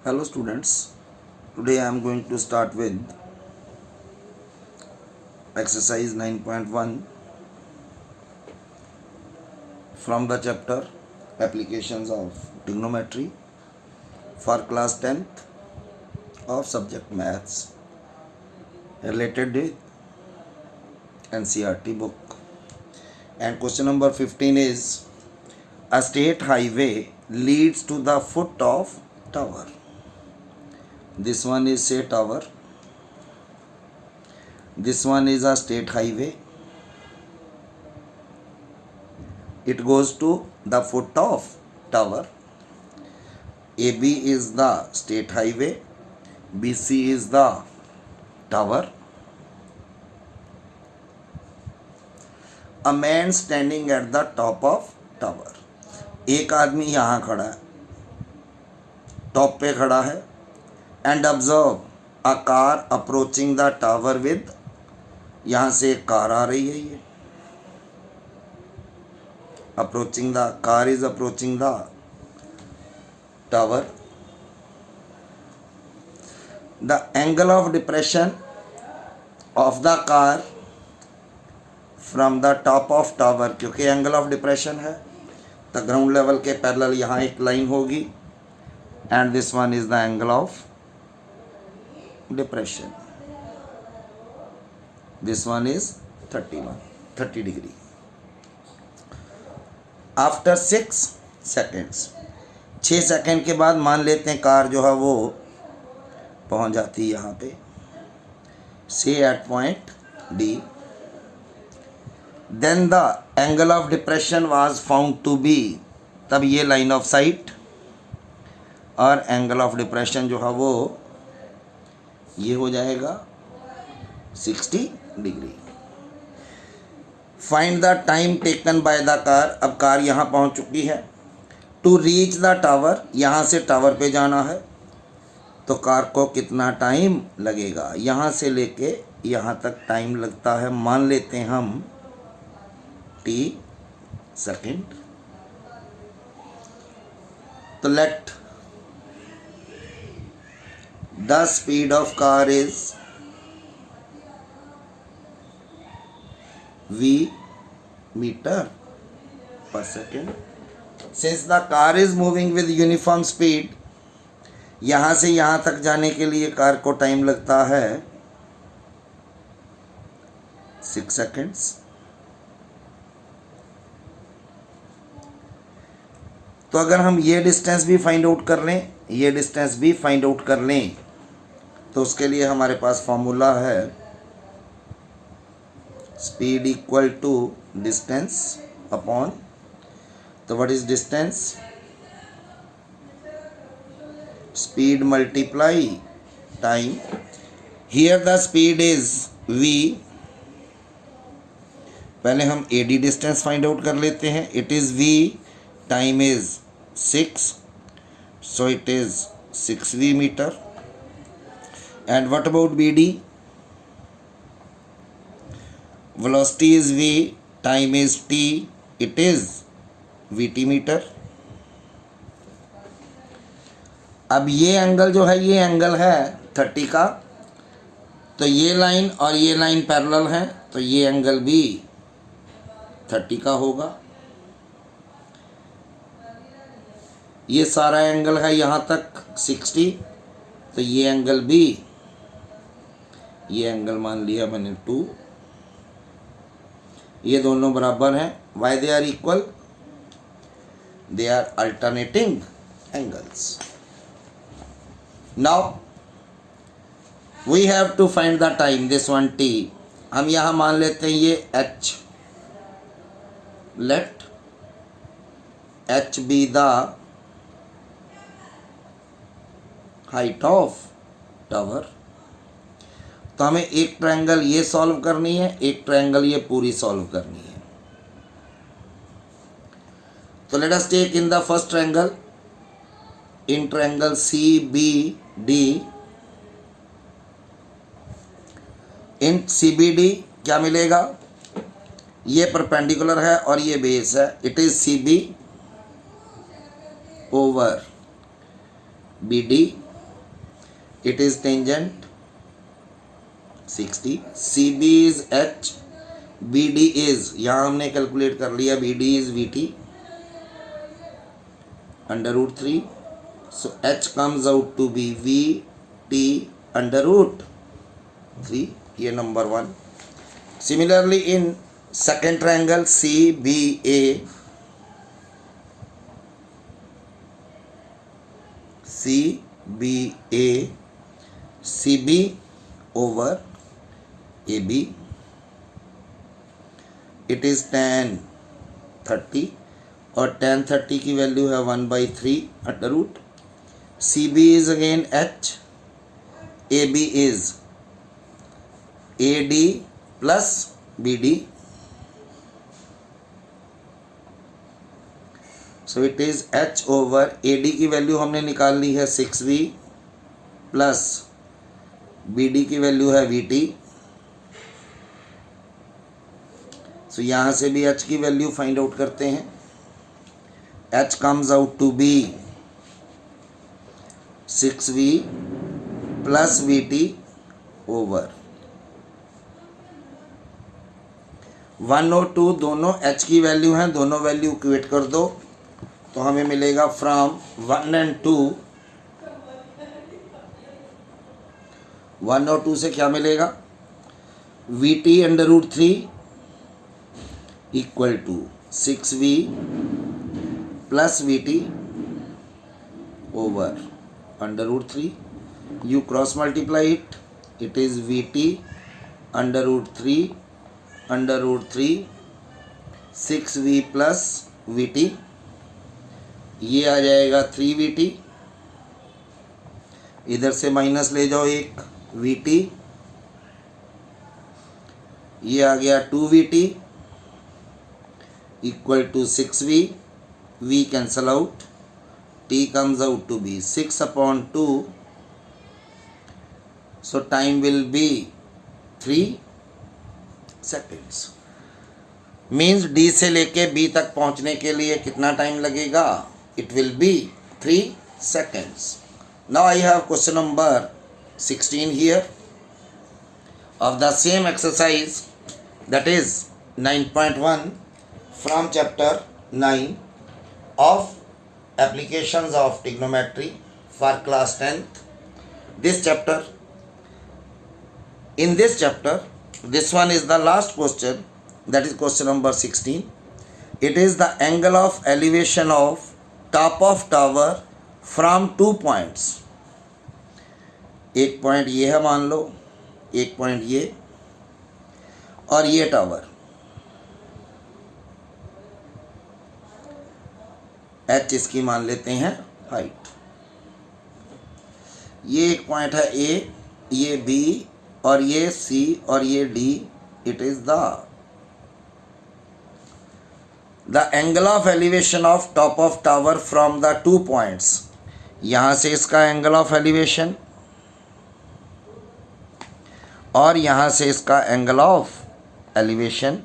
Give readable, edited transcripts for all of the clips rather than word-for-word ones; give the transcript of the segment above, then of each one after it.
Hello students, today I am going to start with exercise 9.1 from the chapter Applications of Trigonometry for class 10th of subject Maths related with NCERT book. And question number 15 is, a state highway leads to the foot of tower. This one is say tower. This one is a state highway. It goes to the foot of tower. AB is the state highway. BC is the tower. A man standing at the top of tower. एक आदमी यहाँ खड़ा है, top पे खड़ा है. And observe a car approaching the tower with, यहाँ से एक कार आ रही है. ये approaching the car is approaching the tower. The angle of depression of the car from the top of tower, क्योंकि एंगल ऑफ डिप्रेशन है तो ground level के पैरेलल यहाँ एक लाइन होगी. And this one is the angle of depression. This one is 30 degree. After 6 seconds, 6 second के बाद मान लेते हैं कार जो है वो पहुंच जाती है यहाँ पे, से at point D. Then the angle of depression was found to be, तब ये लाइन ऑफ साइट और एंगल ऑफ डिप्रेशन जो है वो ये हो जाएगा 60 degree. Find the time taken by the car. अब कार यहाँ पहुँच चुकी है. टू रीच द टावर, यहाँ से टावर पे जाना है तो कार को कितना टाइम लगेगा. यहाँ से लेके यहाँ तक टाइम लगता है, मान लेते हैं हम t सेकेंड. तो let the speed of car is v metre per second. Since the car is moving with uniform speed, यहाँ से यहाँ तक जाने के लिए कार को टाइम लगता है 6 सेकेंड्स. तो अगर हम ये डिस्टेंस भी फाइंड आउट कर लें, ये डिस्टेंस भी फाइंड आउट कर लें, तो उसके लिए हमारे पास फॉर्मूला है speed equal to distance upon, तो what is distance, speed multiply time. Here the speed is v. पहले हम AD डिस्टेंस फाइंड आउट कर लेते हैं. It is v, time is 6, so it is 6v meter. And what about BD? Velocity is v, time is t, it is vt meter. अब ये angle जो है, ये एंगल है 30 का, तो ये लाइन और ये लाइन पैरेलल है तो ये एंगल भी 30 का होगा. ये सारा एंगल है यहाँ तक 60, तो ये एंगल भी, ये एंगल मान लिया मैंने 2. ये दोनों बराबर हैं. Why they are equal, they are alternating angles. Now we have to find the time. This one t, हम यहाँ मान लेते हैं ये h. Let h be the height of tower. तो हमें एक ट्रायंगल ये सॉल्व करनी है, एक ट्रायंगल ये पूरी सॉल्व करनी है. तो let us take in the first triangle, in triangle CBD. In CBD क्या मिलेगा, ये परपेंडिकुलर है और ये बेस है. It is CB over BD. it is tangent 60. CB is H, BD is, यहाँ हमने कैलकुलेट कर लिया, BD is VT under root 3. So H comes out to be VT under root 3. ये number 1. Similarly in second triangle CBA, CB over AB, it is tan 30 और tan 30 की value है 1/3 under root. CB is again H, AB is AD plus BD, so it is H over AD की value हमने निकाल ली है 6V plus BD की value है VT. सो यहाँ से भी H की वैल्यू फाइंड आउट करते हैं. H comes out to be 6V plus VT over 1 और 2 दोनों H की वैल्यू हैं, दोनों वैल्यू इक्वेट कर दो तो हमें मिलेगा फ्रॉम 1 and 2. 1 और 2 से क्या मिलेगा, VT under root 3 equal to 6V plus VT over under root 3. You cross multiply it, it is VT under root 3 under root 3 6V plus VT, ये आ जाएगा 3VT. इधर से माइनस ले जाओ एक VT, ये आ गया 2VT equal to 6V. V cancel out, T comes out to be 6/2. So time will be 3 seconds. Means D से लेके B तक पहुंचने के लिए कितना टाइम लगेगा, it will be 3 seconds. Now I have question number 16 here of the same exercise, that is 9.1 from chapter 9 of applications of trigonometry for class 10th. This chapter, in this chapter, this one is the last question, that is question number 16. It is the angle of elevation of top of tower from 2 points. एक point ये है मान लो, एक point ये, और ये tower H इसकी मान लेते हैं हाइट. ये एक पॉइंट है A, ये B और ये C और ये D. It is the angle of elevation of top of tower from the 2 points. यहाँ से इसका एंगल ऑफ एलिवेशन और यहाँ से इसका angle of elevation,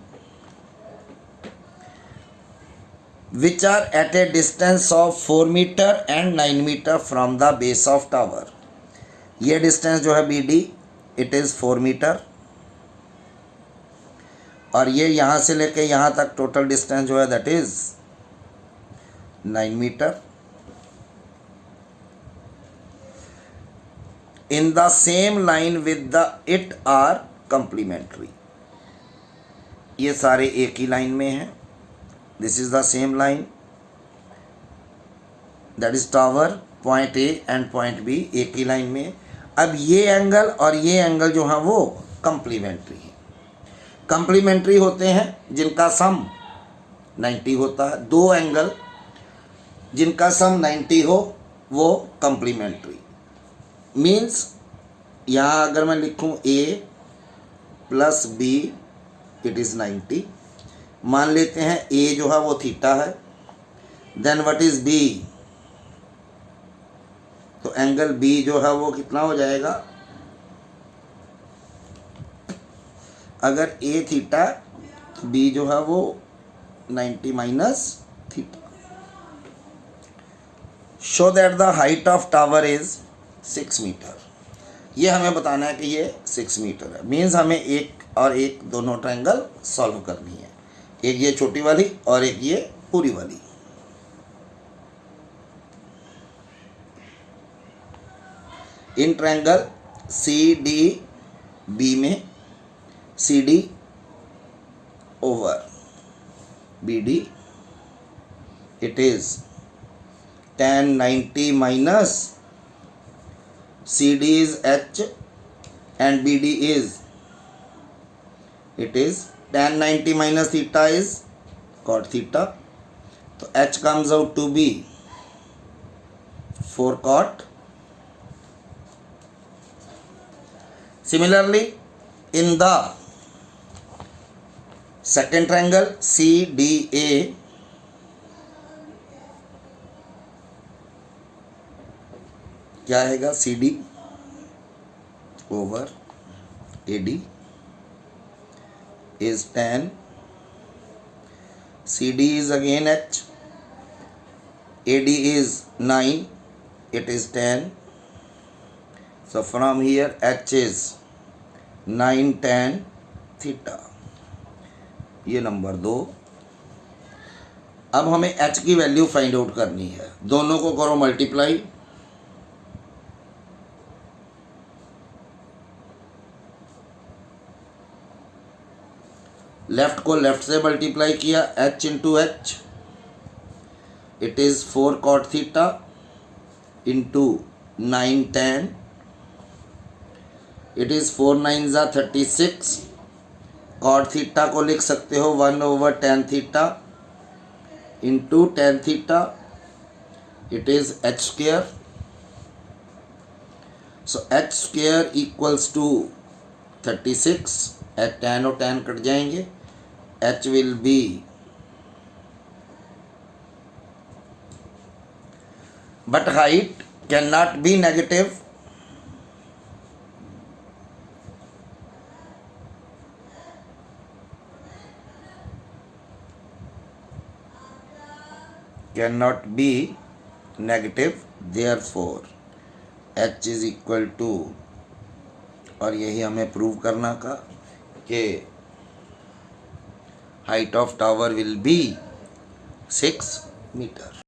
which are at a distance of 4 meter and 9 meter from the base of tower. ये distance जो है BD, it is 4 मीटर, और ये यहाँ से लेके यहाँ तक टोटल डिस्टेंस जो है that is 9 metre. In the same line with the it are complementary. ये सारे एक ही लाइन में हैं. This is the same line, that is tower, point A and point B एक ही लाइन में. अब ये एंगल और ये एंगल जो है वो कंप्लीमेंट्री है. कंप्लीमेंट्री होते हैं जिनका सम 90 होता है. दो एंगल जिनका सम 90 हो वो कंप्लीमेंट्री. मीन्स यहाँ अगर मैं लिखूँ A plus B, it is 90. मान लेते हैं A जो है वो थीटा है. देन व्हाट इज B, तो एंगल B जो है वो कितना हो जाएगा, अगर A थीटा तो B जो है वो 90 minus theta. Show that the height of tower is 6 metre. ये हमें बताना है कि ये 6 मीटर है। मीन्स हमें एक और एक दोनों ट्रायंगल सॉल्व करनी है, एक ये छोटी वाली और एक ये पूरी वाली। In triangle C D B में C D over B D it is tan 90 minus CD is H and BD is, it is tan 90 minus theta is cot theta, so H comes out to be 4 cot. Similarly, in the second triangle CDA, क्या आएगा, C D over A D is tan, C D is again H, A D is 9, it is tan, so from here H is 9 tan theta, ये number 2। अब हमें H की value find out करनी है, दोनों को करो मल्टीप्लाई, लेफ्ट को लेफ्ट से मल्टीप्लाई किया, H into H, it is 4 cot theta into 9 tan, it is 4 9 ज़ा 36, कॉट थीटा को लिख सकते हो 1 over tan theta into tan theta, it is H square, so H square equals to 36, tan और tan cut जाएंगे, H will be but height cannot be negative, therefore H is equal to, और यही हमें prove करना का कि height of tower will be 6 meter।